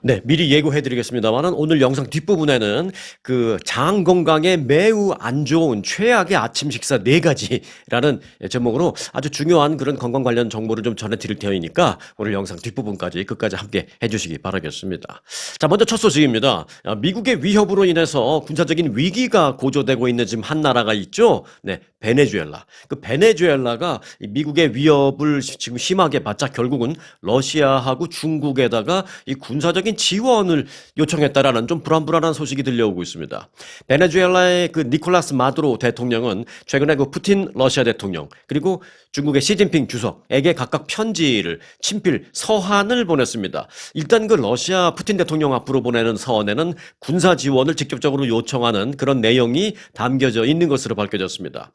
네, 미리 예고해 드리겠습니다만은 오늘 영상 뒷부분에는 그 장 건강에 매우 안 좋은 최악의 아침 식사 네 가지라는 제목으로 아주 중요한 그런 건강 관련 정보를 좀 전해 드릴 테니까 오늘 영상 뒷부분까지 끝까지 함께 해 주시기 바라겠습니다. 자, 먼저 첫 소식입니다. 미국의 위협으로 인해서 군사적인 위기가 고조되고 있는 지금 한 나라가 있죠. 네, 베네수엘라. 그 베네수엘라가 이 미국의 위협을 지금 심하게 받자 결국은 러시아하고 중국에다가 이 군사적인 지원을 요청했다라는 좀 불안불안한 소식이 들려오고 있습니다. 베네수엘라의 그 니콜라스 마두로 대통령은 최근에 그 푸틴 러시아 대통령 그리고 중국의 시진핑 주석에게 각각 편지를 친필 서한을 보냈습니다. 일단 그 러시아 푸틴 대통령 앞으로 보내는 서한에는 군사 지원을 직접적으로 요청하는 그런 내용이 담겨져 있는 것으로 밝혀졌습니다.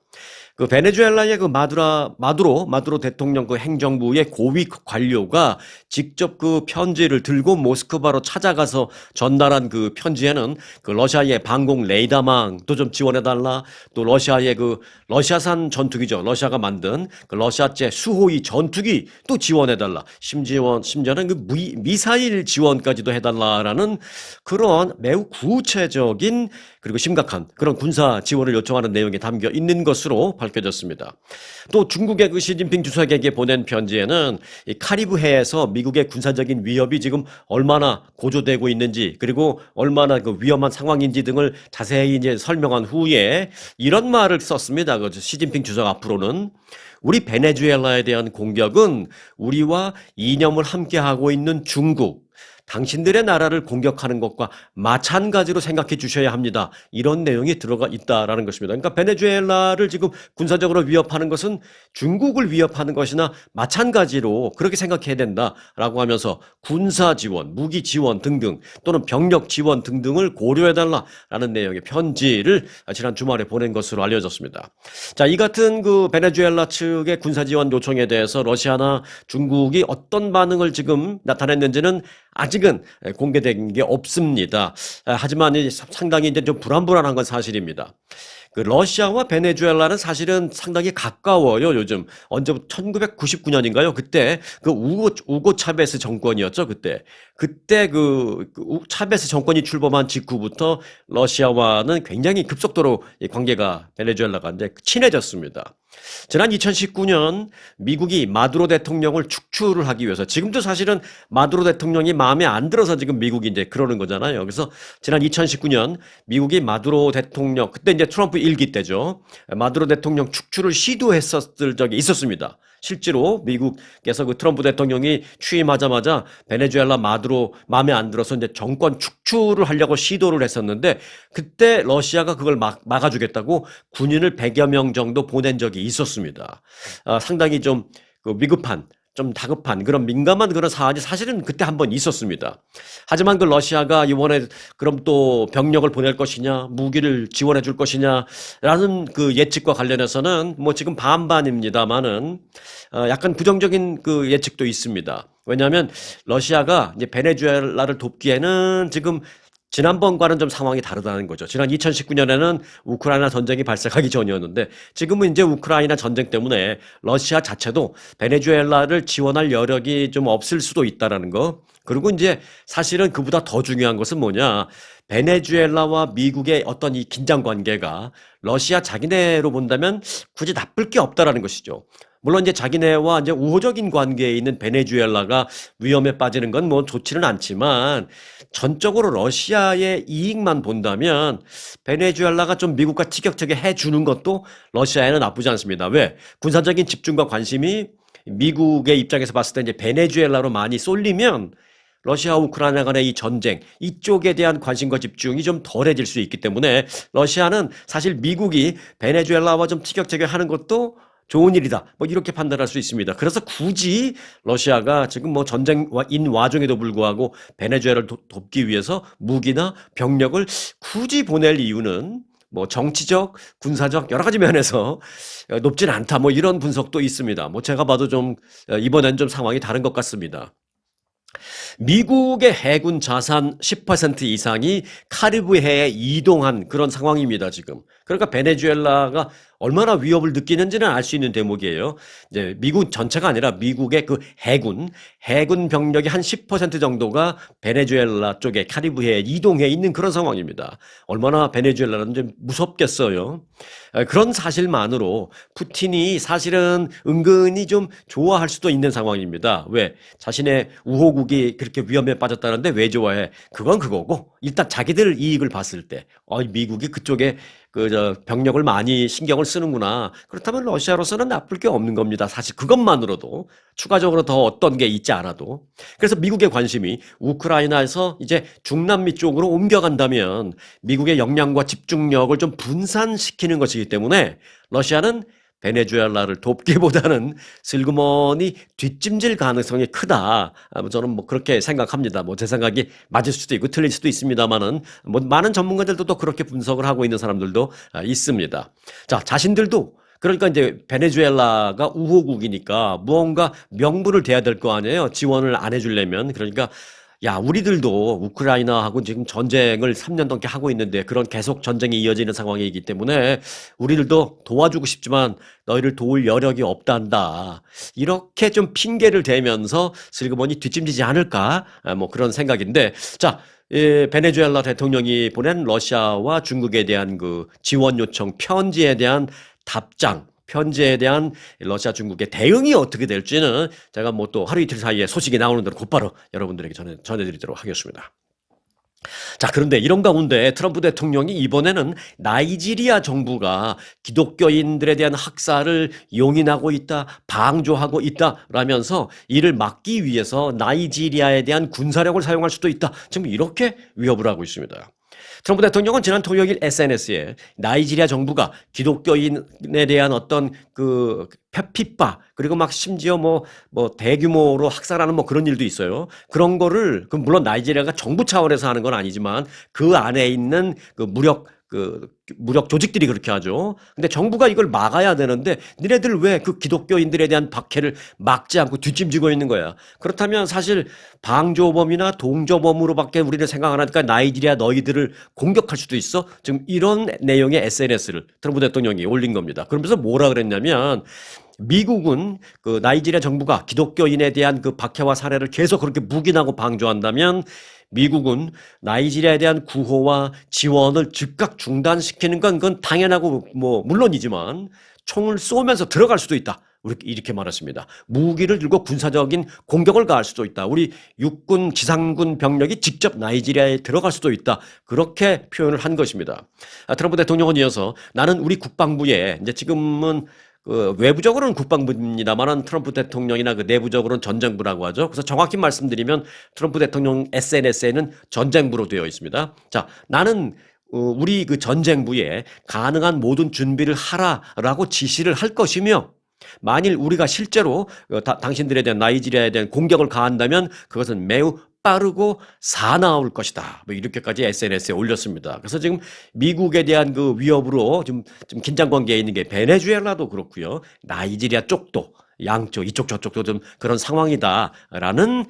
그 베네수엘라의 그 마두로 대통령 그 행정부의 고위 관료가 직접 그 편지를 들고 모스크바로 찾아가서 전달한 그 편지에는 그 러시아의 방공 레이더망도 좀 지원해달라. 또 러시아의 그 러시아산 전투기죠. 러시아가 만든 그 러시아제 수호위 전투기 또 지원해달라. 심지어는 그 미사일 지원까지도 해달라라는 그런 매우 구체적인 그리고 심각한 그런 군사 지원을 요청하는 내용이 담겨 있는 것으로 밝혀졌습니다. 또 중국의 그 시진핑 주석에게 보낸 편지에는 이 카리브해에서 미국의 군사적인 위협이 지금 얼마나 고조되고 있는지 그리고 얼마나 그 위험한 상황인지 등을 자세히 이제 설명한 후에 이런 말을 썼습니다. 그 시진핑 주석 앞으로는 우리 베네수엘라에 대한 공격은 우리와 이념을 함께하고 있는 중국 당신들의 나라를 공격하는 것과 마찬가지로 생각해 주셔야 합니다. 이런 내용이 들어가 있다라는 것입니다. 그러니까 베네수엘라를 지금 군사적으로 위협하는 것은 중국을 위협하는 것이나 마찬가지로 그렇게 생각해야 된다라고 하면서 군사 지원, 무기 지원 등등 또는 병력 지원 등등을 고려해달라라는 내용의 편지를 지난 주말에 보낸 것으로 알려졌습니다. 자, 이 같은 그 베네수엘라 측의 군사 지원 요청에 대해서 러시아나 중국이 어떤 반응을 지금 나타냈는지는 아직은 공개된 게 없습니다. 하지만 상당히 이제 좀 불안불안한 건 사실입니다. 그 러시아와 베네수엘라는 사실은 상당히 가까워요. 요즘 언제부터 1999년인가요? 그때 그 우고 차베스 정권이었죠. 그때 차베스 정권이 출범한 직후부터 러시아와는 굉장히 급속도로 이 관계가 베네수엘라가 이제 친해졌습니다. 지난 2019년 미국이 마두로 대통령을 축출을 하기 위해서 지금도 사실은 마두로 대통령이 마음에 안 들어서 지금 미국이 이제 그러는 거잖아요. 그래서 지난 2019년 미국이 마두로 대통령 그때 이제 트럼프 일기 때죠. 마두로 대통령 축출을 시도했었을 적이 있었습니다. 실제로 미국에서 그 트럼프 대통령이 취임하자마자 베네수엘라 마두로 마음에 안 들어서 이제 정권 축출을 하려고 시도를 했었는데 그때 러시아가 그걸 막아주겠다고 군인을 100여 명 정도 보낸 적이 있었습니다. 상당히 좀 그 위급한 좀 다급한 그런 민감한 그런 사안이 사실은 그때 한번 있었습니다. 하지만 그 러시아가 이번에 그럼 또 병력을 보낼 것이냐, 무기를 지원해 줄 것이냐라는 그 예측과 관련해서는 뭐 지금 반반입니다만은 약간 부정적인 그 예측도 있습니다. 왜냐하면 러시아가 이제 베네수엘라를 돕기에는 지금 지난번과는 좀 상황이 다르다는 거죠. 지난 2019년에는 우크라이나 전쟁이 발생하기 전이었는데 지금은 이제 우크라이나 전쟁 때문에 러시아 자체도 베네수엘라를 지원할 여력이 좀 없을 수도 있다라는 거. 그리고 이제 사실은 그보다 더 중요한 것은 뭐냐. 베네수엘라와 미국의 어떤 이 긴장 관계가 러시아 자기네로 본다면 굳이 나쁠 게 없다라는 것이죠. 물론 이제 자기네와 이제 우호적인 관계에 있는 베네수엘라가 위험에 빠지는 건 뭐 좋지는 않지만 전적으로 러시아의 이익만 본다면 베네수엘라가 좀 미국과 티격태격 해주는 것도 러시아에는 나쁘지 않습니다. 왜? 군사적인 집중과 관심이 미국의 입장에서 봤을 때 이제 베네수엘라로 많이 쏠리면 러시아와 우크라이나 간의 이 전쟁, 이쪽에 대한 관심과 집중이 좀 덜해질 수 있기 때문에 러시아는 사실 미국이 베네수엘라와 좀 티격태격 하는 것도 좋은 일이다. 뭐 이렇게 판단할 수 있습니다. 그래서 굳이 러시아가 지금 뭐 전쟁인 와중에도 불구하고 베네수엘라를 돕기 위해서 무기나 병력을 굳이 보낼 이유는 뭐 정치적, 군사적 여러 가지 면에서 높진 않다. 뭐 이런 분석도 있습니다. 뭐 제가 봐도 좀 이번엔 좀 상황이 다른 것 같습니다. 미국의 해군 자산 10% 이상이 카리브해에 이동한 그런 상황입니다, 지금. 그러니까 베네수엘라가 얼마나 위협을 느끼는지는 알 수 있는 대목이에요. 이제 미국 전체가 아니라 미국의 그 해군 병력의 한 10% 정도가 베네수엘라 쪽에 카리브해에 이동해 있는 그런 상황입니다. 얼마나 베네수엘라는 좀 무섭겠어요. 그런 사실만으로 푸틴이 사실은 은근히 좀 좋아할 수도 있는 상황입니다. 왜? 자신의 우호국이 그렇게 위험에 빠졌다는데 왜 좋아해? 그건 그거고 일단 자기들 이익을 봤을 때 미국이 그쪽에 병력을 많이 신경을 쓰는구나. 그렇다면 러시아로서는 나쁠 게 없는 겁니다. 사실 그것만으로도 추가적으로 더 어떤 게 있지 않아도. 그래서 미국의 관심이 우크라이나에서 이제 중남미 쪽으로 옮겨간다면 미국의 역량과 집중력을 좀 분산시키는 것이기 때문에 러시아는 베네수엘라를 돕기보다는 슬그머니 뒷짐질 가능성이 크다. 저는 뭐 그렇게 생각합니다. 뭐 제 생각이 맞을 수도 있고 틀릴 수도 있습니다만은 뭐 많은 전문가들도 또 그렇게 분석을 하고 있는 사람들도 있습니다. 자, 자신들도 그러니까 이제 베네수엘라가 우호국이니까 무언가 명분을 대야 될 거 아니에요. 지원을 안 해주려면. 그러니까 야, 우리들도 우크라이나하고 지금 전쟁을 3년 넘게 하고 있는데 그런 계속 전쟁이 이어지는 상황이기 때문에 우리들도 도와주고 싶지만 너희를 도울 여력이 없단다. 이렇게 좀 핑계를 대면서 슬그머니 뒷짐지지 않을까? 뭐 그런 생각인데 자, 베네수엘라 대통령이 보낸 러시아와 중국에 대한 그 지원 요청 편지에 대한 답장 편지에 대한 러시아 중국의 대응이 어떻게 될지는 제가 뭐 또 하루 이틀 사이에 소식이 나오는 대로 곧바로 여러분들에게 전해드리도록 하겠습니다. 자, 그런데 이런 가운데 트럼프 대통령이 이번에는 나이지리아 정부가 기독교인들에 대한 학살을 용인하고 있다, 방조하고 있다라면서 이를 막기 위해서 나이지리아에 대한 군사력을 사용할 수도 있다. 지금 이렇게 위협을 하고 있습니다. 트럼프 대통령은 지난 토요일 SNS에 나이지리아 정부가 기독교인에 대한 어떤 그 핍박 그리고 막 심지어 뭐 대규모로 학살하는 뭐 그런 일도 있어요. 그런 거를 물론 나이지리아가 정부 차원에서 하는 건 아니지만 그 안에 있는 무력 조직들이 그렇게 하죠. 근데 정부가 이걸 막아야 되는데 니네들 왜 그 기독교인들에 대한 박해를 막지 않고 뒷짐지고 있는 거야. 그렇다면 사실 방조범이나 동조범으로밖에 우리를 생각 안 하니까 나이지리아 너희들을 공격할 수도 있어. 지금 이런 내용의 SNS를 트럼프 대통령이 올린 겁니다. 그러면서 뭐라 그랬냐면 미국은 그 나이지리아 정부가 기독교인에 대한 그 박해와 살해를 계속 그렇게 묵인하고 방조한다면 미국은 나이지리아에 대한 구호와 지원을 즉각 중단시키는 건 그건 당연하고 뭐 물론이지만 총을 쏘면서 들어갈 수도 있다. 이렇게 말했습니다. 무기를 들고 군사적인 공격을 가할 수도 있다. 우리 육군, 지상군 병력이 직접 나이지리아에 들어갈 수도 있다. 그렇게 표현을 한 것입니다. 트럼프 대통령은 이어서 나는 우리 국방부에 이제 지금은 외부적으로는 국방부입니다만은 트럼프 대통령이나 그 내부적으로는 전쟁부라고 하죠. 그래서 정확히 말씀드리면 트럼프 대통령 SNS에는 전쟁부로 되어 있습니다. 자, 나는 우리 그 전쟁부에 가능한 모든 준비를 하라라고 지시를 할 것이며 만일 우리가 실제로 당신들에 대한 나이지리아에 대한 공격을 가한다면 그것은 매우 빠르고 사나울 것이다. 뭐 이렇게까지 SNS에 올렸습니다. 그래서 지금 미국에 대한 그 위협으로 좀 긴장 관계에 있는 게 베네수엘라도 그렇고요. 나이지리아 쪽도 양쪽 이쪽 저쪽도 좀 그런 상황이다라는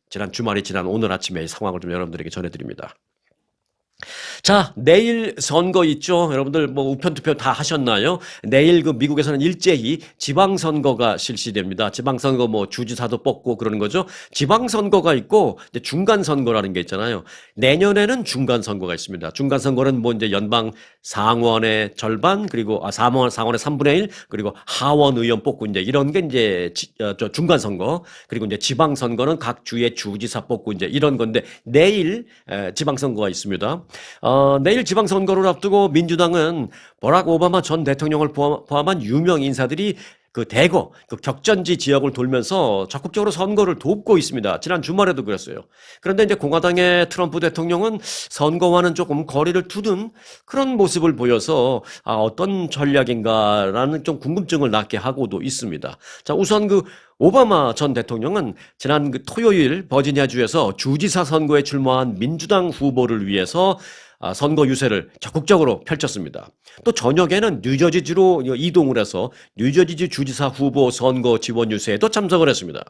지난 주말이 지난 오늘 아침에 상황을 좀 여러분들에게 전해드립니다. 자, 내일 선거 있죠? 여러분들 뭐 우편 투표 다 하셨나요? 내일 그 미국에서는 일제히 지방선거가 실시됩니다. 지방선거 뭐 주지사도 뽑고 그러는 거죠. 지방선거가 있고 이제 중간선거라는 게 있잖아요. 내년에는 중간선거가 있습니다. 중간선거는 뭐 이제 연방 상원의 절반 그리고 상원의 3분의 1 그리고 하원 의원 뽑고 이제 이런 게 이제 중간선거 그리고 이제 지방선거는 각 주의 주지사 뽑고 이제 이런 건데 내일 지방선거가 있습니다. 내일 지방선거를 앞두고 민주당은 버락 오바마 전 대통령을 포함한 유명 인사들이 그 대거 그 격전지 지역을 돌면서 적극적으로 선거를 돕고 있습니다. 지난 주말에도 그랬어요. 그런데 이제 공화당의 트럼프 대통령은 선거와는 조금 거리를 두는 그런 모습을 보여서 어떤 전략인가라는 좀 궁금증을 낳게 하고도 있습니다. 자, 우선 그 오바마 전 대통령은 지난 그 토요일 버지니아주에서 주지사 선거에 출마한 민주당 후보를 위해서 선거 유세를 적극적으로 펼쳤습니다. 또 저녁에는 뉴저지주로 이동을 해서 뉴저지주 주지사 후보 선거 지원 유세에도 참석을 했습니다.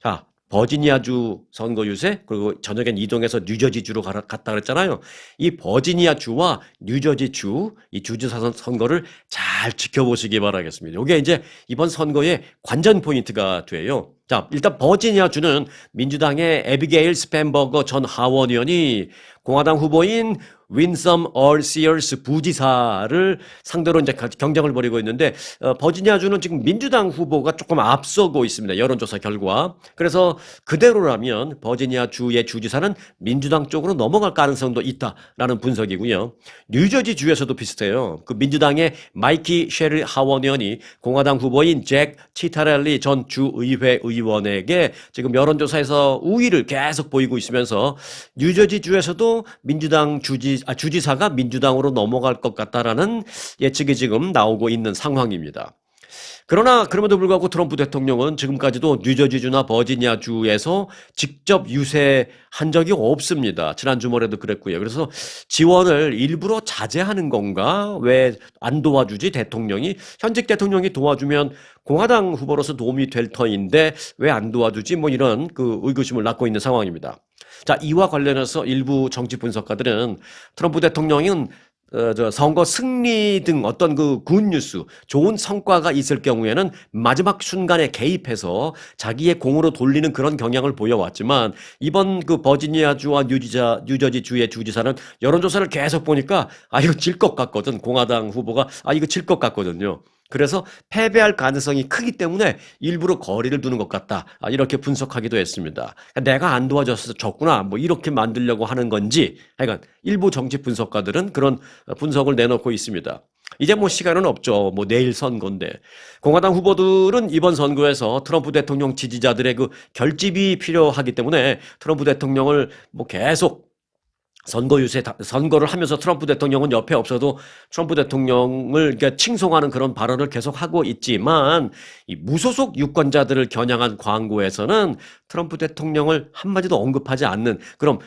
자, 버지니아주 선거 유세, 그리고 저녁엔 이동해서 뉴저지주로 갔다 그랬잖아요. 이 버지니아주와 뉴저지주, 이 주지사 선거를 잘 지켜보시기 바라겠습니다. 이게 이제 이번 선거의 관전 포인트가 돼요. 자, 일단 버지니아주는 민주당의 애비게일 스펜버거 전 하원 의원이 공화당 후보인 윈섬 얼시어스 부지사를 상대로 이제 경쟁을 벌이고 있는데, 버지니아주는 지금 민주당 후보가 조금 앞서고 있습니다. 여론조사 결과. 그래서 그대로라면 버지니아주의 주지사는 민주당 쪽으로 넘어갈 가능성도 있다라는 분석이고요. 뉴저지 주에서도 비슷해요. 그 민주당의 마이키 셰릴 하원 의원이 공화당 후보인 잭 치타렐리 전 주의회 의원에게 지금 여론조사에서 우위를 계속 보이고 있으면서 뉴저지 주에서도 민주당 주지사가 민주당으로 넘어갈 것 같다라는 예측이 지금 나오고 있는 상황입니다. 그러나 그럼에도 불구하고 트럼프 대통령은 지금까지도 뉴저지주나 버지니아주에서 직접 유세한 적이 없습니다. 지난 주말에도 그랬고요. 그래서 지원을 일부러 자제하는 건가? 왜 안 도와주지? 대통령이 현직 대통령이 도와주면 공화당 후보로서 도움이 될 터인데 왜 안 도와주지? 뭐 이런 그 의구심을 낳고 있는 상황입니다. 자, 이와 관련해서 일부 정치 분석가들은 트럼프 대통령은 선거 승리 등 어떤 그 굿뉴스, 좋은 성과가 있을 경우에는 마지막 순간에 개입해서 자기의 공으로 돌리는 그런 경향을 보여왔지만, 이번 그 버지니아주와 뉴저지주의 주지사는 여론조사를 계속 보니까 이거 질 것 같거든. 공화당 후보가 이거 질 것 같거든요. 그래서 패배할 가능성이 크기 때문에 일부러 거리를 두는 것 같다. 이렇게 분석하기도 했습니다. 내가 안 도와줘서 졌구나. 뭐 이렇게 만들려고 하는 건지, 하여간 일부 정치 분석가들은 그런 분석을 내놓고 있습니다. 이제 뭐 시간은 없죠. 뭐 내일 선거인데. 공화당 후보들은 이번 선거에서 트럼프 대통령 지지자들의 그 결집이 필요하기 때문에 트럼프 대통령을 뭐 계속 선거를 하면서 트럼프 대통령은 옆에 없어도 트럼프 대통령을 칭송하는 그런 발언을 계속하고 있지만, 이 무소속 유권자들을 겨냥한 광고에서는 트럼프 대통령을 한마디도 언급하지 않는 그런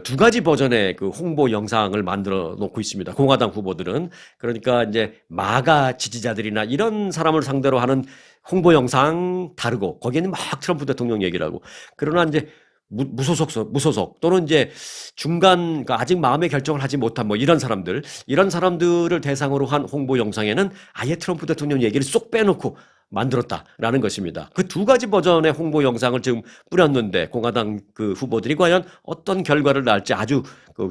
두 가지 버전의 그 홍보 영상을 만들어 놓고 있습니다. 공화당 후보들은. 그러니까 이제 마가 지지자들이나 이런 사람을 상대로 하는 홍보 영상 다르고, 거기에는 막 트럼프 대통령 얘기를 하고, 그러나 이제 무소속 또는 이제 중간, 그러니까 아직 마음의 결정을 하지 못한 뭐 이런 사람들을 대상으로 한 홍보 영상에는 아예 트럼프 대통령 얘기를 쏙 빼놓고 만들었다라는 것입니다. 그 두 가지 버전의 홍보 영상을 지금 뿌렸는데 공화당 그 후보들이 과연 어떤 결과를 낳을지 아주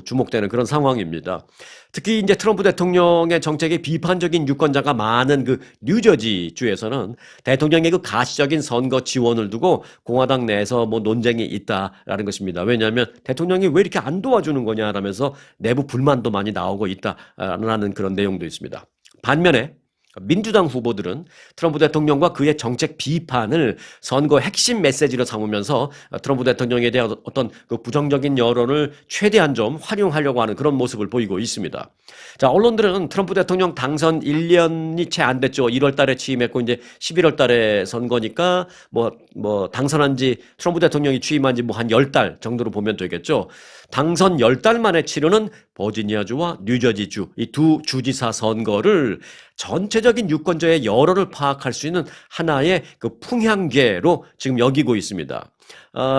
주목되는 그런 상황입니다. 특히 이제 트럼프 대통령의 정책에 비판적인 유권자가 많은 그 뉴저지 주에서는 대통령의 그 가시적인 선거 지원을 두고 공화당 내에서 뭐 논쟁이 있다라는 것입니다. 왜냐하면 대통령이 왜 이렇게 안 도와주는 거냐라면서 내부 불만도 많이 나오고 있다라는 그런 내용도 있습니다. 반면에 민주당 후보들은 트럼프 대통령과 그의 정책 비판을 선거 핵심 메시지로 삼으면서 트럼프 대통령에 대한 어떤 그 부정적인 여론을 최대한 좀 활용하려고 하는 그런 모습을 보이고 있습니다. 자, 언론들은 트럼프 대통령 당선 1년이 채 안 됐죠. 1월 달에 취임했고 이제 11월 달에 선거니까 뭐 당선한 지, 트럼프 대통령이 취임한 지 뭐 한 10달 정도로 보면 되겠죠. 당선 10달 만에 치르는 버지니아주와 뉴저지주 이 두 주지사 선거를 전체적인 유권자의 여론을 파악할 수 있는 하나의 그 풍향계로 지금 여기고 있습니다.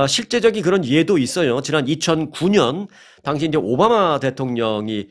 실제적인 그런 예도 있어요. 지난 2009년 당시 이제 오바마 대통령이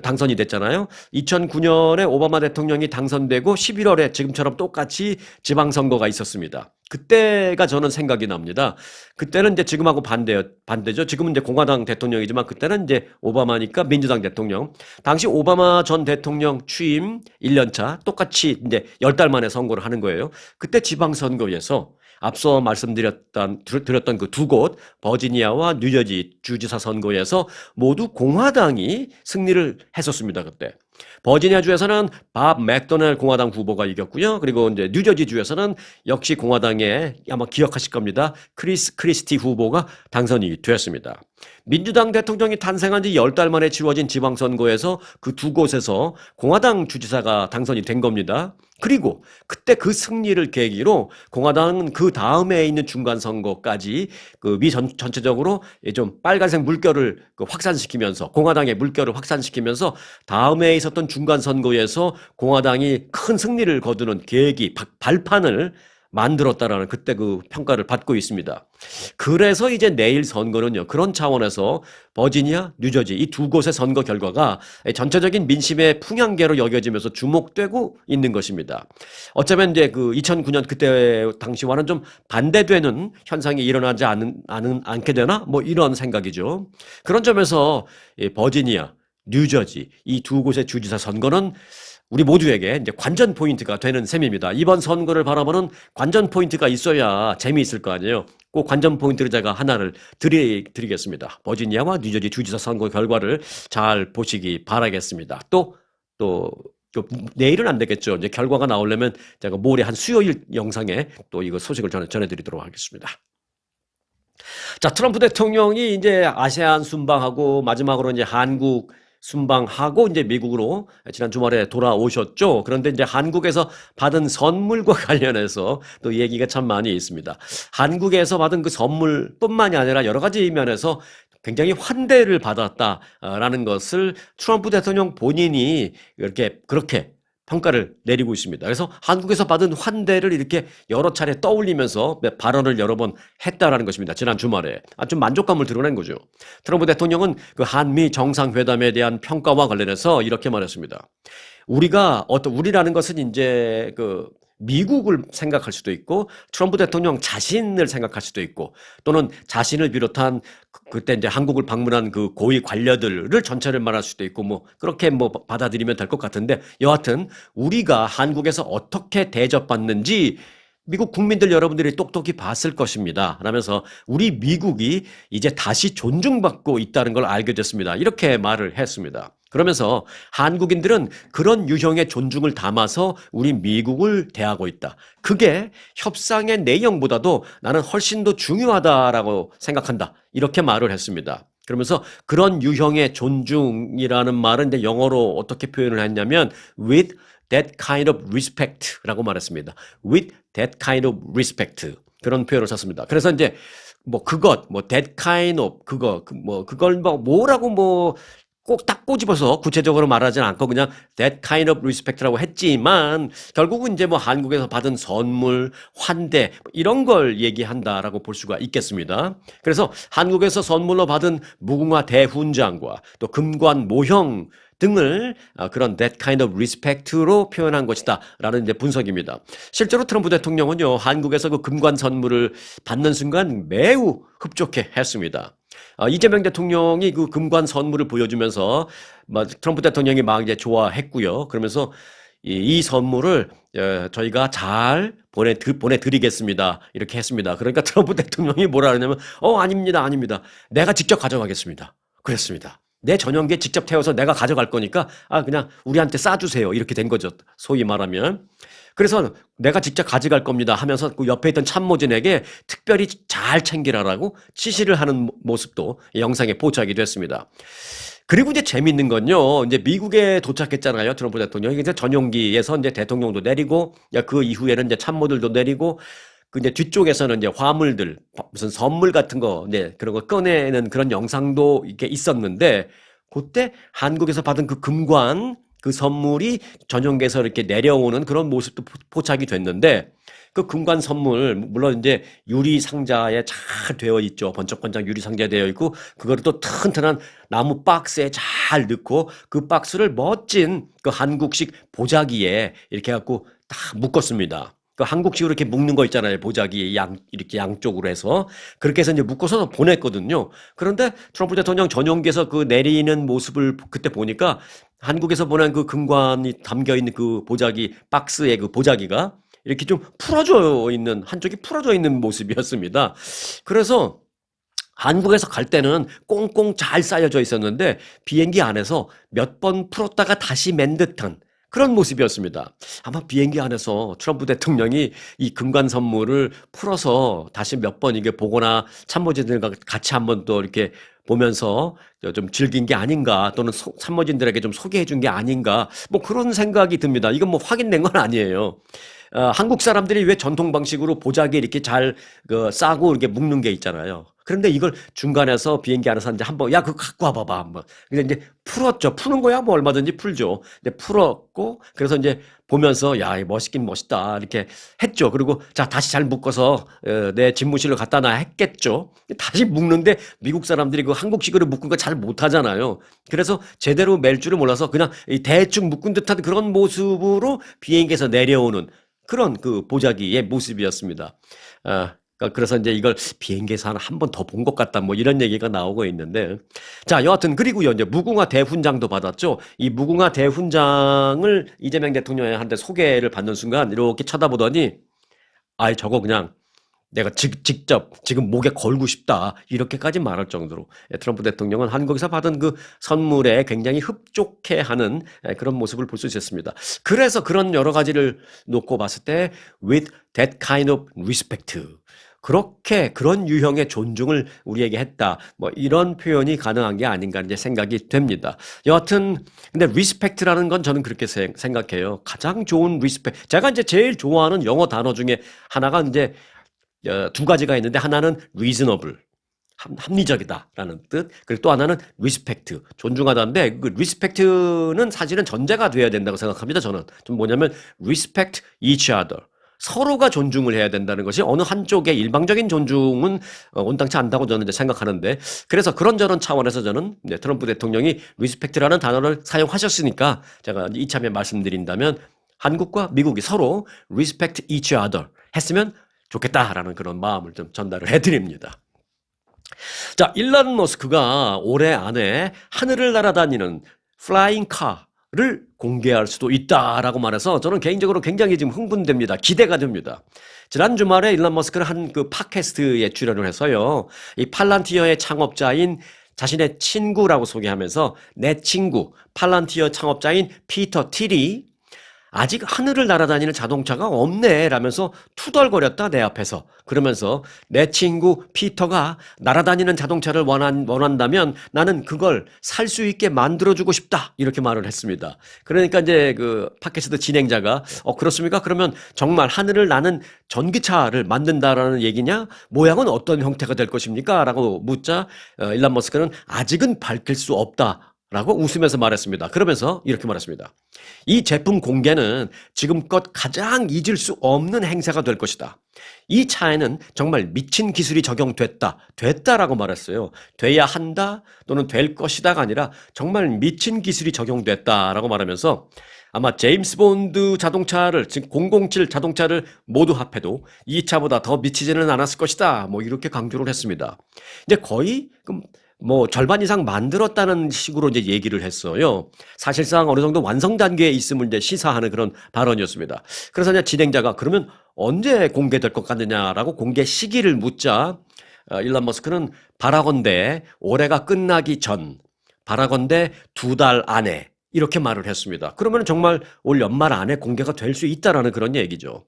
당선이 됐잖아요. 2009년에 오바마 대통령이 당선되고 11월에 지금처럼 똑같이 지방선거가 있었습니다. 그때가 저는 생각이 납니다. 그때는 이제 지금하고 반대죠. 지금은 이제 공화당 대통령이지만 그때는 이제 오바마니까 민주당 대통령. 당시 오바마 전 대통령 취임 1년차 똑같이 이제 10달 만에 선거를 하는 거예요. 그때 지방선거에서 앞서 말씀드렸던 그 두 곳 버지니아와 뉴저지 주지사 선거에서 모두 공화당이 승리를 했었습니다. 그때 버지니아주에서는 밥 맥도넬 공화당 후보가 이겼고요. 그리고 이제 뉴저지 주에서는 역시 공화당의, 아마 기억하실 겁니다, 크리스 크리스티 후보가 당선이 되었습니다. 민주당 대통령이 탄생한 지 10달 만에 치러진 지방선거에서 그 두 곳에서 공화당 주지사가 당선이 된 겁니다. 그리고 그때 그 승리를 계기로 공화당은 그 다음에 있는 중간선거까지 그 전체적으로 좀 빨간색 물결을 확산시키면서, 공화당의 물결을 확산시키면서 다음에 있었던 중간선거에서 공화당이 큰 승리를 거두는 계기, 발판을 만들었다라는 그때 그 평가를 받고 있습니다. 그래서 이제 내일 선거는요, 그런 차원에서 버지니아, 뉴저지 이 두 곳의 선거 결과가 전체적인 민심의 풍향계로 여겨지면서 주목되고 있는 것입니다. 어쩌면 이제 그 2009년 그때 당시와는 좀 반대되는 현상이 일어나지 않게 되나? 뭐 이런 생각이죠. 그런 점에서 버지니아, 뉴저지 이 두 곳의 주지사 선거는 우리 모두에게 이제 관전 포인트가 되는 셈입니다. 이번 선거를 바라보는 관전 포인트가 있어야 재미있을 거 아니에요. 꼭 관전 포인트를 제가 하나를 드리겠습니다. 버지니아와 뉴저지 주지사 선거 결과를 잘 보시기 바라겠습니다. 또, 내일은 안 되겠죠. 이제 결과가 나오려면 제가 모레 한 수요일 영상에 또 이거 소식을 전해드리도록 하겠습니다. 자, 트럼프 대통령이 이제 아세안 순방하고 마지막으로 이제 한국 순방하고 이제 미국으로 지난 주말에 돌아오셨죠. 그런데 이제 한국에서 받은 선물과 관련해서 또 얘기가 참 많이 있습니다. 한국에서 받은 그 선물뿐만이 아니라 여러 가지 면에서 굉장히 환대를 받았다라는 것을 트럼프 대통령 본인이 그렇게 평가를 내리고 있습니다. 그래서 한국에서 받은 환대를 이렇게 여러 차례 떠올리면서 발언을 여러 번 했다라는 것입니다. 지난 주말에 좀 만족감을 드러낸 거죠. 트럼프 대통령은 그 한미 정상회담에 대한 평가와 관련해서 이렇게 말했습니다. 우리라는 것은 이제 그 미국을 생각할 수도 있고 트럼프 대통령 자신을 생각할 수도 있고 또는 자신을 비롯한 그때 이제 한국을 방문한 그 고위 관료들을 전체를 말할 수도 있고 뭐 그렇게 뭐 받아들이면 될 것 같은데 여하튼 우리가 한국에서 어떻게 대접받는지 미국 국민들 여러분들이 똑똑히 봤을 것입니다. 라면서 우리 미국이 이제 다시 존중받고 있다는 걸 알게 됐습니다. 이렇게 말을 했습니다. 그러면서 한국인들은 그런 유형의 존중을 담아서 우리 미국을 대하고 있다. 그게 협상의 내용보다도 나는 훨씬 더 중요하다라고 생각한다. 이렇게 말을 했습니다. 그러면서 그런 유형의 존중이라는 말은 이제 영어로 어떻게 표현을 했냐면 with that kind of respect라고 말했습니다. with that kind of respect 그런 표현을 썼습니다. 그래서 이제 뭐 그것 뭐 that kind of 그걸 뭐라고 꼭 딱 꼬집어서 구체적으로 말하지는 않고 그냥 that kind of respect라고 했지만 결국은 이제 뭐 한국에서 받은 선물, 환대 이런 걸 얘기한다라고 볼 수가 있겠습니다. 그래서 한국에서 선물로 받은 무궁화 대훈장과 또 금관 모형 등을 그런 that kind of respect로 표현한 것이다라는 이제 분석입니다. 실제로 트럼프 대통령은요 한국에서 그 금관 선물을 받는 순간 매우 흡족해 했습니다. 이재명 대통령이 그 금관 선물을 보여주면서 트럼프 대통령이 막 이제 좋아했고요. 그러면서 이 선물을 저희가 잘 보내드리겠습니다. 이렇게 했습니다. 그러니까 트럼프 대통령이 뭐라 하냐면 아닙니다. 내가 직접 가져가겠습니다. 그랬습니다. 내 전용기에 직접 태워서 내가 가져갈 거니까 그냥 우리한테 싸주세요. 이렇게 된 거죠. 소위 말하면. 그래서 내가 직접 가져갈 겁니다 하면서 그 옆에 있던 참모진에게 특별히 잘 챙기라라고 지시를 하는 모습도 영상에 포착이 됐습니다. 그리고 이제 재밌는 건요. 이제 미국에 도착했잖아요. 트럼프 대통령이 이제 전용기에서 이제 대통령도 내리고 그 이후에는 이제 참모들도 내리고 그 이제 뒤쪽에서는 이제 화물들 무슨 선물 같은 거 이제 그런 거 꺼내는 그런 영상도 이렇게 있었는데 그때 한국에서 받은 그 금관 그 선물이 전용기에서 이렇게 내려오는 그런 모습도 포착이 됐는데 그 금관 선물 물론 이제 유리 상자에 잘 되어 있죠. 번쩍번쩍 유리 상자에 되어 있고 그거를 또 튼튼한 나무 박스에 잘 넣고 그 박스를 멋진 그 한국식 보자기에 이렇게 갖고 딱 묶었습니다. 그 한국식으로 이렇게 묶는 거 있잖아요. 보자기 이렇게 양쪽으로 해서 그렇게 해서 이제 묶어서 보냈거든요. 그런데 트럼프 대통령 전용기에서 그 내리는 모습을 그때 보니까 한국에서 보낸 그 금관이 담겨 있는 그 보자기 박스의 그 보자기가 이렇게 좀 한쪽이 풀어져 있는 모습이었습니다. 그래서 한국에서 갈 때는 꽁꽁 잘 쌓여져 있었는데 비행기 안에서 몇 번 풀었다가 다시 맨 듯한 그런 모습이었습니다. 아마 비행기 안에서 트럼프 대통령이 이 금관 선물을 풀어서 다시 몇 번 이게 보거나 참모진들과 같이 한번 또 이렇게 보면서 좀 즐긴 게 아닌가 또는 참모진들에게 좀 소개해 준 게 아닌가 뭐 그런 생각이 듭니다. 이건 뭐 확인된 건 아니에요. 한국 사람들이 왜 전통 방식으로 보자기에 이렇게 잘 싸고 이렇게 묶는 게 있잖아요. 그런데 이걸 중간에서 비행기 안에서 이제 한번 그거 갖고 와봐봐 한번. 근데 이제 풀었죠. 푸는 거야 뭐 얼마든지 풀죠. 근데 풀었고 그래서 이제 보면서 야, 이 멋있긴 멋있다 이렇게 했죠. 그리고 자 다시 잘 묶어서 내 집무실로 갖다 놔 했겠죠. 다시 묶는데 미국 사람들이 그 한국식으로 묶은 거 잘 못하잖아요. 그래서 제대로 맬 줄을 몰라서 그냥 이 대충 묶은 듯한 그런 모습으로 비행기에서 내려오는 그런 그 보자기의 모습이었습니다. 그래서 이제 이걸 비행기에서 한 번 더 본 것 같다 뭐 이런 얘기가 나오고 있는데 자 여하튼 그리고요 이제 무궁화 대훈장도 받았죠. 이 무궁화 대훈장을 이재명 대통령한테 소개를 받는 순간 이렇게 쳐다보더니 아이 저거 그냥 내가 직접 지금 목에 걸고 싶다 이렇게까지 말할 정도로 트럼프 대통령은 한국에서 받은 그 선물에 굉장히 흡족해하는 그런 모습을 볼 수 있었습니다. 그래서 그런 여러 가지를 놓고 봤을 때 with that kind of respect 그렇게 그런 유형의 존중을 우리에게 했다. 뭐 이런 표현이 가능한 게 아닌가 이제 생각이 됩니다. 여하튼 근데 respect라는 건 저는 그렇게 생각해요. 가장 좋은 respect. 제가 이제 제일 좋아하는 영어 단어 중에 하나가 이제 두 가지가 있는데 하나는 reasonable. 합리적이다라는 뜻. 그리고 또 하나는 respect. 존중하다인데 그 respect는 사실은 전제가 돼야 된다고 생각합니다. 저는 좀 뭐냐면 respect each other. 서로가 존중을 해야 된다는 것이 어느 한쪽의 일방적인 존중은 온당치 않다고 저는 이제 생각하는데 그래서 그런저런 차원에서 저는 트럼프 대통령이 리스펙트라는 단어를 사용하셨으니까 제가 이참에 말씀드린다면 한국과 미국이 서로 respect each other 했으면 좋겠다라는 그런 마음을 좀 전달을 해드립니다. 자, 일론 머스크가 올해 안에 하늘을 날아다니는 플라잉 카를 공개할 수도 있다라고 말해서 저는 개인적으로 굉장히 지금 흥분됩니다. 기대가 됩니다. 지난 주말에 일론 머스크는 한 그 팟캐스트에 출연을 해서요. 이 팔란티어의 창업자인 자신의 친구라고 소개하면서 내 친구 팔란티어 창업자인 피터 틸이 아직 하늘을 날아다니는 자동차가 없네 라면서 투덜거렸다 내 앞에서. 그러면서 내 친구 피터가 날아다니는 자동차를 원한다면 나는 그걸 살 수 있게 만들어주고 싶다 이렇게 말을 했습니다. 그러니까 이제 그 팟캐스트 진행자가 그렇습니까? 그러면 정말 하늘을 나는 전기차를 만든다라는 얘기냐? 모양은 어떤 형태가 될 것입니까? 라고 묻자 일론 머스크는 아직은 밝힐 수 없다 라고 웃으면서 말했습니다. 그러면서 이렇게 말했습니다. 이 제품 공개는 지금껏 가장 잊을 수 없는 행사가 될 것이다. 이 차에는 정말 미친 기술이 됐다라고 말했어요. 돼야 한다 또는 될 것이다가 아니라 정말 미친 기술이 적용됐다라고 말하면서 아마 제임스 본드 자동차를 즉 007 자동차를 모두 합해도 이 차보다 더 미치지는 않았을 것이다. 뭐 이렇게 강조를 했습니다. 이제 거의 뭐 절반 이상 만들었다는 식으로 이제 얘기를 했어요. 사실상 어느 정도 완성 단계에 있음을 이제 시사하는 그런 발언이었습니다. 그래서 이제 진행자가 그러면 언제 공개될 것 같느냐라고 공개 시기를 묻자 일론 머스크는 바라건대 올해가 끝나기 전, 바라건대 2달 안에 이렇게 말을 했습니다. 그러면 정말 올 연말 안에 공개가 될 수 있다라는 그런 얘기죠.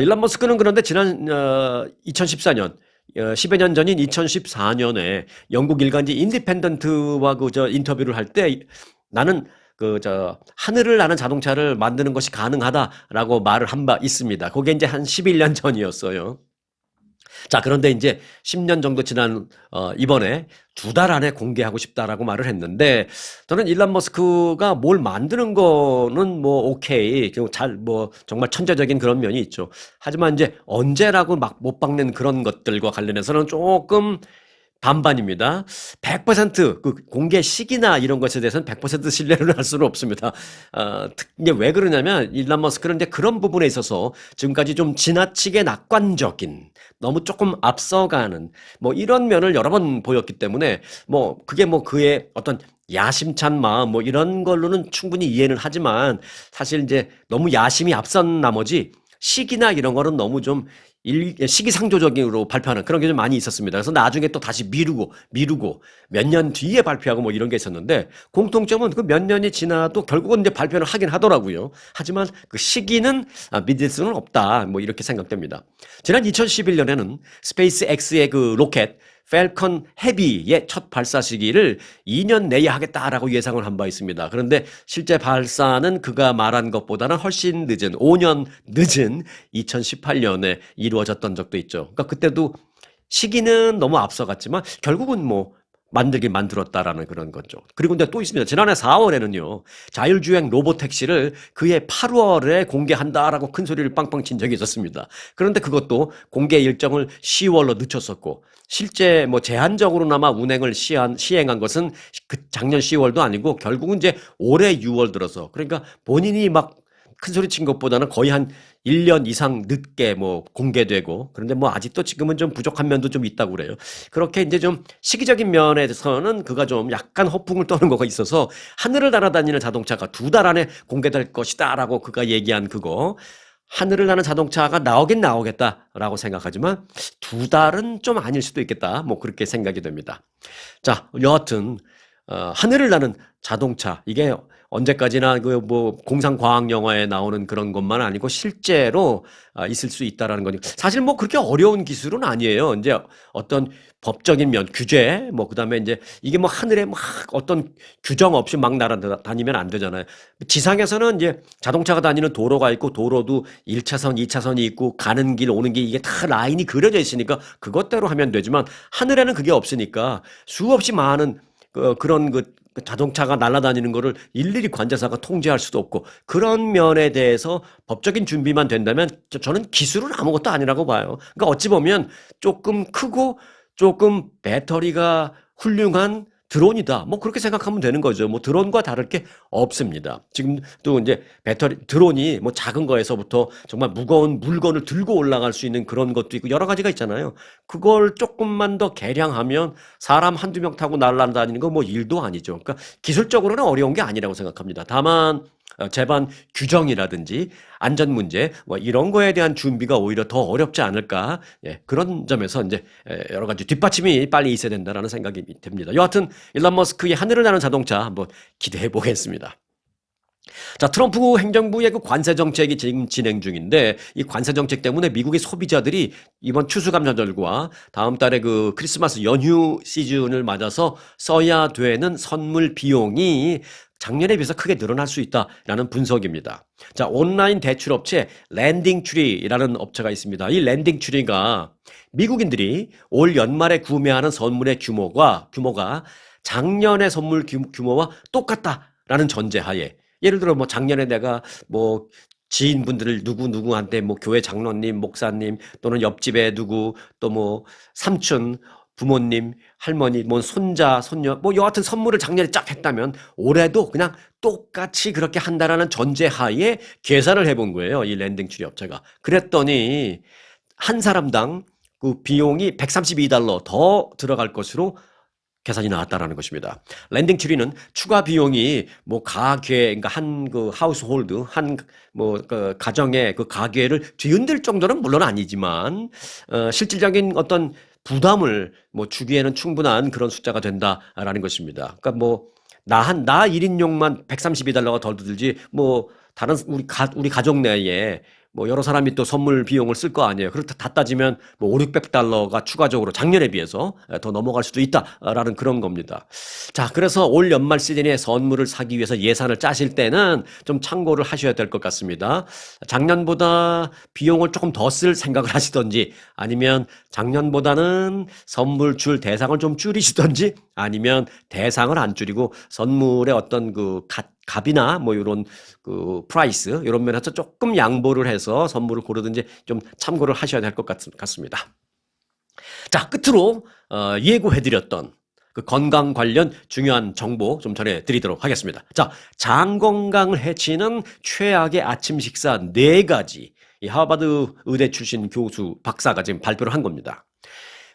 일론 머스크는 그런데 지난 2014년 10여 년 전인 2014년에 영국 일간지 인디펜던트와 인터뷰를 할 때 나는 하늘을 나는 자동차를 만드는 것이 가능하다라고 말을 한 바 있습니다. 그게 이제 한 11년 전이었어요. 자, 그런데 이제 10년 정도 지난 이번에 2달 안에 공개하고 싶다라고 말을 했는데 저는 일론 머스크가 뭘 만드는 거는 뭐 오케이 정말 천재적인 그런 면이 있죠. 하지만 이제 언제라고 막 못 박는 그런 것들과 관련해서는 조금 반반입니다. 100% 그 공개 시기나 이런 것에 대해서는 100% 신뢰를 할 수는 없습니다. 이제 왜 그러냐면 일론 머스크는 이제 그런 부분에 있어서 지금까지 좀 지나치게 낙관적인, 너무 조금 앞서가는 뭐 이런 면을 여러 번 보였기 때문에 뭐 그게 뭐 그의 어떤 야심찬 마음 뭐 이런 걸로는 충분히 이해는 하지만 사실 이제 너무 야심이 앞선 나머지 시기나 이런 거는 너무 좀 시기상조적으로 발표하는 그런 게 좀 많이 있었습니다. 그래서 나중에 또 다시 미루고 몇 년 뒤에 발표하고 뭐 이런 게 있었는데 공통점은 그 몇 년이 지나도 결국은 이제 발표를 하긴 하더라고요. 하지만 그 시기는 믿을 수는 없다. 뭐 이렇게 생각됩니다. 지난 2011년에는 스페이스 X의 그 로켓 펠컨 헤비의 첫 발사 시기를 2년 내에 하겠다라고 예상을 한 바 있습니다. 그런데 실제 발사는 그가 말한 것보다는 훨씬 늦은 5년 늦은 2018년에 이루어졌던 적도 있죠. 그러니까 그때도 시기는 너무 앞서갔지만 결국은 뭐 만들었다라는 그런 거죠. 그리고 근데 또 있습니다. 지난해 4월에는요, 자율주행 로봇 택시를 그해 8월에 공개한다라고 큰 소리를 빵빵 친 적이 있었습니다. 그런데 그것도 공개 일정을 10월로 늦췄었고, 실제 뭐 제한적으로나마 운행을 시행한 것은 그 작년 10월도 아니고 결국은 이제 올해 6월 들어서, 그러니까 본인이 막 큰 소리 친 것보다는 거의 한 1년 이상 늦게 뭐 공개되고, 그런데 뭐 아직도 지금은 좀 부족한 면도 좀 있다고 그래요. 그렇게 이제 좀 시기적인 면에서는 그가 좀 약간 허풍을 떠는 거가 있어서 하늘을 날아다니는 자동차가 2달 안에 공개될 것이다라고 그가 얘기한 그거, 하늘을 나는 자동차가 나오긴 나오겠다라고 생각하지만 2달은 좀 아닐 수도 있겠다. 뭐 그렇게 생각이 됩니다. 자, 여하튼 하늘을 나는 자동차, 이게 언제까지나 그 뭐 공상과학 영화에 나오는 그런 것만 아니고 실제로 있을 수 있다라는 거니 사실 뭐 그렇게 어려운 기술은 아니에요. 이제 어떤 법적인 면, 규제, 뭐 그다음에 이제 이게 뭐 하늘에 막 어떤 규정 없이 막 날아다니면 안 되잖아요. 지상에서는 이제 자동차가 다니는 도로가 있고 도로도 1차선, 2차선이 있고 가는 길, 오는 길 이게 다 라인이 그려져 있으니까 그것대로 하면 되지만 하늘에는 그게 없으니까 수없이 많은 그런 그 자동차가 날아다니는 거를 일일이 관제사가 통제할 수도 없고 그런 면에 대해서 법적인 준비만 된다면 저는 기술은 아무것도 아니라고 봐요. 그러니까 어찌 보면 조금 크고 조금 배터리가 훌륭한 드론이다. 뭐 그렇게 생각하면 되는 거죠. 뭐 드론과 다를 게 없습니다. 지금 또 이제 드론이 뭐 작은 거에서부터 정말 무거운 물건을 들고 올라갈 수 있는 그런 것도 있고 여러 가지가 있잖아요. 그걸 조금만 더 개량하면 사람 한두 명 타고 날아다니는 거 뭐 일도 아니죠. 그러니까 기술적으로는 어려운 게 아니라고 생각합니다. 다만 제반 규정이라든지 안전 문제 뭐 이런 거에 대한 준비가 오히려 더 어렵지 않을까. 예, 그런 점에서 이제 여러 가지 뒷받침이 빨리 있어야 된다라는 생각이 듭니다. 여하튼 일론 머스크의 하늘을 나는 자동차 한번 기대해 보겠습니다. 자, 트럼프 행정부의 그 관세 정책이 지금 진행 중인데 이 관세 정책 때문에 미국의 소비자들이 이번 추수감사절과 다음 달에 그 크리스마스 연휴 시즌을 맞아서 써야 되는 선물 비용이 작년에 비해서 크게 늘어날 수 있다라는 분석입니다. 자, 온라인 대출 업체 랜딩트리라는 업체가 있습니다. 이 랜딩트리가 미국인들이 올 연말에 구매하는 선물의 규모가 작년의 선물 규모와 똑같다라는 전제하에, 예를 들어 뭐 작년에 내가 뭐 지인분들을 누구한테 뭐 교회 장로님, 목사님 또는 옆집에 누구 또 뭐 삼촌, 부모님, 할머니, 뭐 손자, 손녀 뭐 여하튼 선물을 작년에 쫙 했다면 올해도 그냥 똑같이 그렇게 한다라는 전제하에 계산을 해본 거예요. 이 랜딩 추리 업체가. 그랬더니 한 사람당 그 비용이 $132 더 들어갈 것으로 계산이 나왔다라는 것입니다. 랜딩 트리는 추가 비용이 뭐 가계, 그러니까 한 그 하우스홀드, 한 뭐 그 가정의 그 가계를 뒤흔들 정도는 물론 아니지만 실질적인 어떤 부담을 뭐 주기에는 충분한 그런 숫자가 된다라는 것입니다. 그러니까 뭐 나 1인용만 $132가 더 들지 뭐 다른 우리 가족 내에 뭐 여러 사람이 또 선물 비용을 쓸 거 아니에요. 그렇다 다 따지면 뭐 5, $600가 추가적으로 작년에 비해서 더 넘어갈 수도 있다라는 그런 겁니다. 자, 그래서 올 연말 시즌에 선물을 사기 위해서 예산을 짜실 때는 좀 참고를 하셔야 될 것 같습니다. 작년보다 비용을 조금 더 쓸 생각을 하시던지 아니면 작년보다는 선물 줄 대상을 좀 줄이시던지 아니면 대상을 안 줄이고 선물의 어떤 그 값이나 뭐 이런 그 프라이스 이런 면에서 조금 양보를 해서 선물을 고르든지 좀 참고를 하셔야 될 것 같습니다. 자, 끝으로 예고해드렸던 그 건강 관련 중요한 정보 좀 전해드리도록 하겠습니다. 자, 장 건강을 해치는 최악의 아침 식사 4가지. 이 하버드 의대 출신 교수 박사가 지금 발표를 한 겁니다.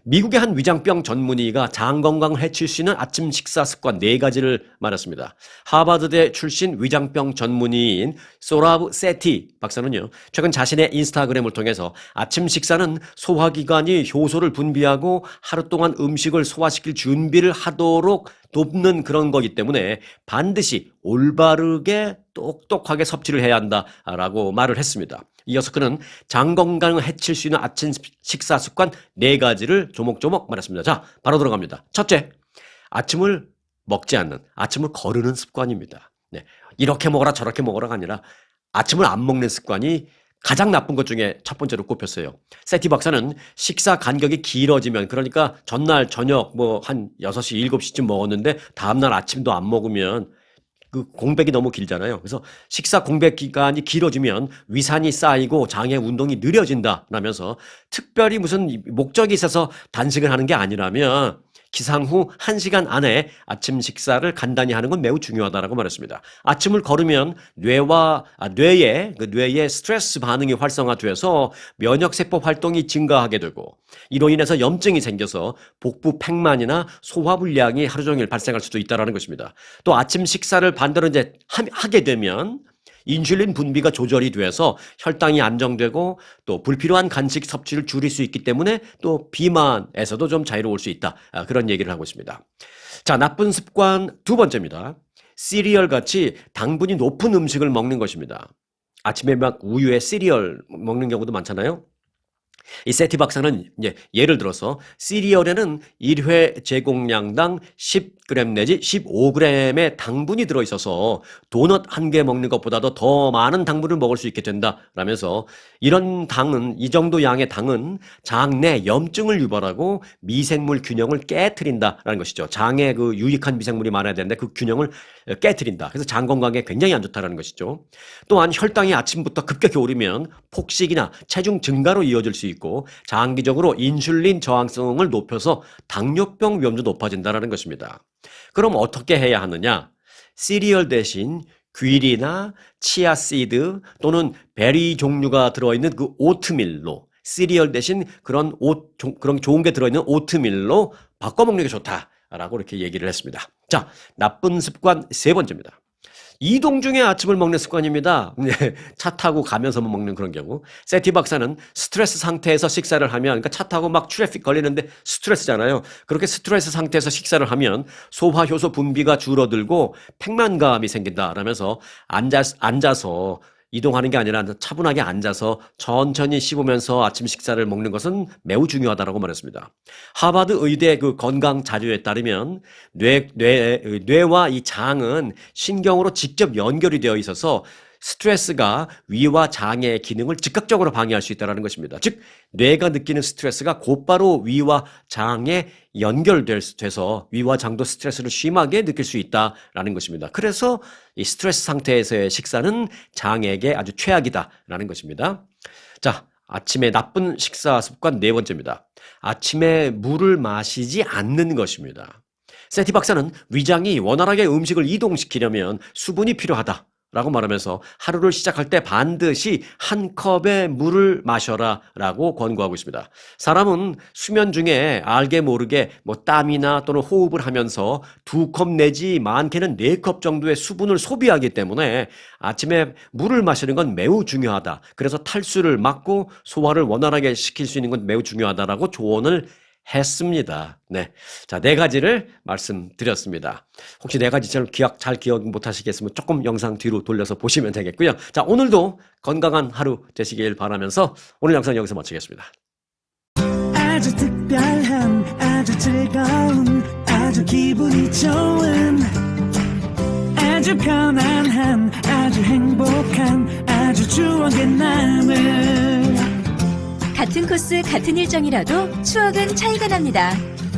미국의 한 위장병 전문의가 장 건강을 해칠 수 있는 아침 식사 습관 4가지를 말했습니다. 하버드대 출신 위장병 전문의인 소라브 세티 박사는요, 최근 자신의 인스타그램을 통해서 아침 식사는 소화기관이 효소를 분비하고 하루 동안 음식을 소화시킬 준비를 하도록 돕는 그런 거기 때문에 반드시 올바르게 똑똑하게 섭취를 해야 한다라고 말을 했습니다. 이어서 그는 장 건강을 해칠 수 있는 아침 식사 습관 4가지를 조목조목 말했습니다. 자, 바로 들어갑니다. 첫째, 아침을 먹지 않는, 아침을 거르는 습관입니다. 네, 이렇게 먹어라 저렇게 먹어라가 아니라 아침을 안 먹는 습관이 가장 나쁜 것 중에 첫 번째로 꼽혔어요. 세티 박사는 식사 간격이 길어지면, 그러니까 전날 저녁 뭐 한 6시, 7시쯤 먹었는데 다음날 아침도 안 먹으면 그 공백이 너무 길잖아요. 그래서 식사 공백 기간이 길어지면 위산이 쌓이고 장의 운동이 느려진다라면서, 특별히 무슨 목적이 있어서 단식을 하는 게 아니라면 기상 후 1시간 안에 아침 식사를 간단히 하는 건 매우 중요하다라고 말했습니다. 아침을 걸으면 뇌의 스트레스 반응이 활성화돼서 면역세포 활동이 증가하게 되고, 이로 인해서 염증이 생겨서 복부 팽만이나 소화불량이 하루 종일 발생할 수도 있다는 것입니다. 또 아침 식사를 반대로 이제 하게 되면 인슐린 분비가 조절이 돼서 혈당이 안정되고, 또 불필요한 간식 섭취를 줄일 수 있기 때문에 또 비만에서도 좀 자유로울 수 있다. 그런 얘기를 하고 있습니다. 자, 나쁜 습관 두 번째입니다. 시리얼 같이 당분이 높은 음식을 먹는 것입니다. 아침에 막 우유에 시리얼 먹는 경우도 많잖아요. 이 세티 박사는 이제 예를 들어서 시리얼에는 1회 제공량당 10g 내지 15g의 당분이 들어있어서 도넛 한 개 먹는 것보다도 더 많은 당분을 먹을 수 있게 된다라면서, 이 정도 양의 당은 장 내 염증을 유발하고 미생물 균형을 깨트린다라는 것이죠. 장에 그 유익한 미생물이 많아야 되는데 그 균형을 깨트린다. 그래서 장 건강에 굉장히 안 좋다라는 것이죠. 또한 혈당이 아침부터 급격히 오르면 폭식이나 체중 증가로 이어질 수 있고, 장기적으로 인슐린 저항성을 높여서 당뇨병 위험도 높아진다는 것입니다. 그럼 어떻게 해야 하느냐? 시리얼 대신 귀리나 치아씨드 또는 베리 종류가 들어있는 그 오트밀로, 시리얼 대신 그런 좋은 게 들어있는 오트밀로 바꿔먹는 게 좋다라고 이렇게 얘기를 했습니다. 자, 나쁜 습관 세 번째입니다. 이동 중에 아침을 먹는 습관입니다. 차 타고 가면서 먹는 그런 경우. 세티 박사는 스트레스 상태에서 식사를 하면, 그러니까 차 타고 막 트래픽 걸리는데 스트레스잖아요. 그렇게 스트레스 상태에서 식사를 하면 소화효소 분비가 줄어들고 팽만감이 생긴다라면서, 앉아서 이동하는 게 아니라 차분하게 앉아서 천천히 씹으면서 아침 식사를 먹는 것은 매우 중요하다고 말했습니다. 하버드 의대 그 건강 자료에 따르면 뇌와 이 장은 신경으로 직접 연결이 되어 있어서 스트레스가 위와 장의 기능을 즉각적으로 방해할 수 있다는 것입니다. 즉, 뇌가 느끼는 스트레스가 곧바로 위와 장에 연결돼서 위와 장도 스트레스를 심하게 느낄 수 있다는 것입니다. 그래서 이 스트레스 상태에서의 식사는 장에게 아주 최악이다라는 것입니다. 자, 아침에 나쁜 식사 습관 네 번째입니다. 아침에 물을 마시지 않는 것입니다. 세티 박사는 위장이 원활하게 음식을 이동시키려면 수분이 필요하다 라고 말하면서, 하루를 시작할 때 반드시 한 컵의 물을 마셔라 라고 권고하고 있습니다. 사람은 수면 중에 알게 모르게 땀이나 또는 호흡을 하면서 2컵 내지 많게는 4컵 정도의 수분을 소비하기 때문에 아침에 물을 마시는 건 매우 중요하다. 그래서 탈수를 막고 소화를 원활하게 시킬 수 있는 건 매우 중요하다라고 조언을 했습니다. 네. 자, 4가지를 말씀드렸습니다. 혹시 4가지처럼 잘 기억 못 하시겠으면 조금 영상 뒤로 돌려서 보시면 되겠고요. 자, 오늘도 건강한 하루 되시길 바라면서 오늘 영상 여기서 마치겠습니다. 아주 특별한, 아주 즐거운, 아주 기분이 좋은, 아주 편안한, 아주 행복한, 아주 추억의 남을. 같은 코스, 같은 일정이라도 추억은 차이가 납니다.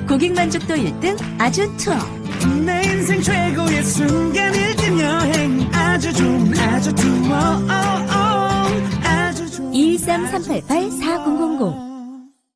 고객 만족도 1등 아주투어. 내 인생 최고의 순간 1등 여행, 아주 좋은 아주 투어. 아주 좋은 213-388-40